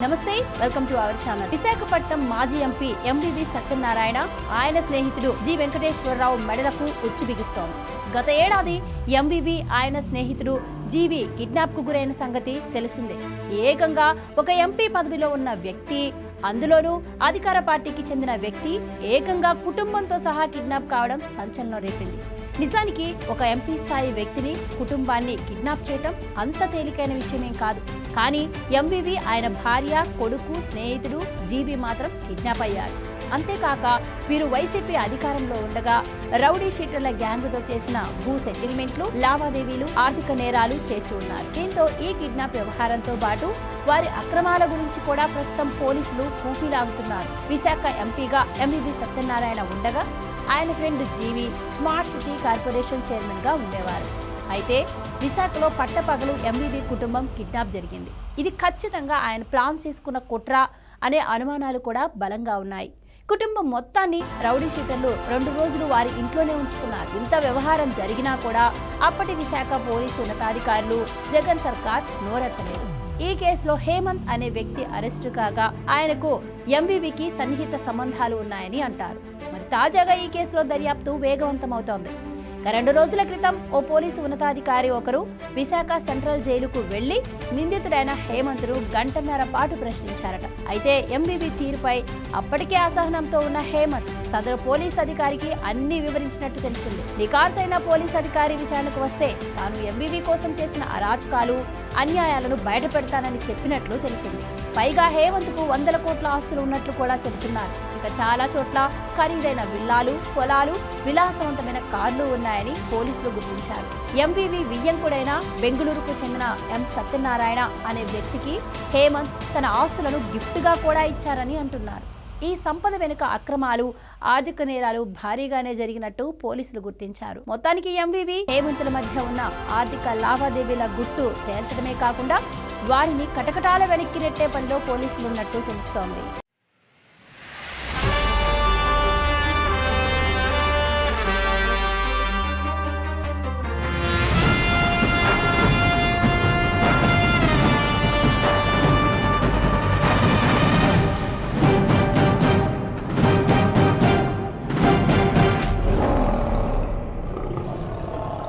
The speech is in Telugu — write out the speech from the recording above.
నమస్తే welcome to our channel. Visakhapatnam మాజీ ఎంపీ ఎంవివి సత్యనారాయణ ఆయన స్నేహితుడు జి వెంకటేశ్వరరావు మెడలకు ఉచ్చు బిగిస్తోంది. గత ఏడాది ఎంవివి ఆయన స్నేహితుడు జీవి కిడ్నాప్ కు గురైన సంగతి తెలిసిందే. ఏకంగా ఒక ఎంపీ పదవిలో ఉన్న వ్యక్తి, అందులోనూ అధికార పార్టీకి చెందిన వ్యక్తి ఏకంగా కుటుంబంతో సహా కిడ్నాప్ కావడం సంచలనం రేపింది. నిజానికి ఒక ఎంపీ స్థాయి వ్యక్తిని, కుటుంబాన్ని కిడ్నాప్ చేయటం అంత తేలికైన విషయమేం కాదు. కానీ ఎంవివి ఆయన భార్య, కొడుకు, స్నేహితుడు జీవి మాత్రం కిడ్నాప్ అయ్యారు. అంతేకాక వీరు వైసీపీ అధికారంలో ఉండగా రౌడీ షీటర్ల గ్యాంగుతో చేసిన భూ సెటిల్మెంట్లు, లావాదేవీలు, ఆర్థిక నేరాలు చేసి ఉన్నారు. దీంతో ఈ కిడ్నాప్ వ్యవహారంతో పాటు వారి అక్రమాల గురించి కూడా ప్రస్తుతం పోలీసులు కూపీలాగుతున్నారు. విశాఖ ఎంపీగా ఎంవివి సత్యనారాయణ ఉండగా ఆయన ఫ్రెండ్ జీవి స్మార్ట్ సిటీ కార్పొరేషన్ చైర్మన్ గా ఉండేవారు. అయితే విశాఖలో పట్టపగలు ఎంవివి కుటుంబం కిడ్నాప్ జరిగింది. ఇది ఖచ్చితంగా ఆయన ప్లాన్ చేసుకున్న కుట్ర అనే అనుమానాలు కూడా బలంగా ఉన్నాయి. కుటుంబం మొత్తాన్ని రౌడీ షీటర్లు 2 రోజులు వారి ఇంట్లోనే ఉంచుకున్నారు. ఇంత వ్యవహారం జరిగినా కూడా అప్పటి విశాఖ పోలీసు ఉన్నతాధికారులు, జగన్ సర్కార్ నోరెత్తలేదు. ఈ కేసులో హేమంత్ అనే వ్యక్తి అరెస్టు కాగా ఆయనకు ఎంవివికి సన్నిహిత సంబంధాలు ఉన్నాయని అంటారు. మరి తాజాగా ఈ కేసులో దర్యాప్తు వేగవంతమవుతోంది. 2 రోజుల క్రితం ఓ పోలీసు ఉన్నతాధికారి ఒకరు విశాఖ సెంట్రల్ జైలుకు వెళ్లి నిందితుడైన హేమంత్ను గంటన్నర పాటు ప్రశ్నించారట. అయితే ఎంవివి తీరుపై అప్పటికే అసహనంతో ఉన్న హేమంత్ సదరు పోలీస్ అధికారికి అన్ని వివరించినట్టు తెలిసింది. నికార్సైన పోలీస్ అధికారి విచారణకు వస్తే తాను ఎంవివి కోసం చేసిన అరాచకాలు, అన్యాయాలను బయటపెడతానని చెప్పినట్లు తెలిసింది. పైగా హేమంత్కు 100 కోట్ల ఆస్తులు ఉన్నట్లు కూడా చెబుతున్నారు. ఇక చాలా చోట్ల ఖరీదైన విల్లాలు, పొలాలు, విలాసవంతమైన కార్లు ఉన్నాయని పోలీసులు గుర్తించారు. ఎంవివి వియ్యంకుడైన బెంగళూరుకు చెందిన ఎం సత్యనారాయణ అనే వ్యక్తికి హేమంత్ తన ఆస్తులను గిఫ్ట్గా కూడా ఇచ్చారని అంటున్నారు. ఈ సంపద వెనుక అక్రమాలు, ఆర్థిక నేరాలు భారీగానే జరిగినట్టు పోలీసులు గుర్తించారు. మొత్తానికి ఎంవివి హేమంతుల మధ్య ఉన్న ఆర్థిక లావాదేవీల గుట్టు తేల్చడమే కాకుండా వారిని కటకటాల వెనక్కి నెట్టే పనిలో పోలీసులు ఉన్నట్టు తెలుస్తోంది.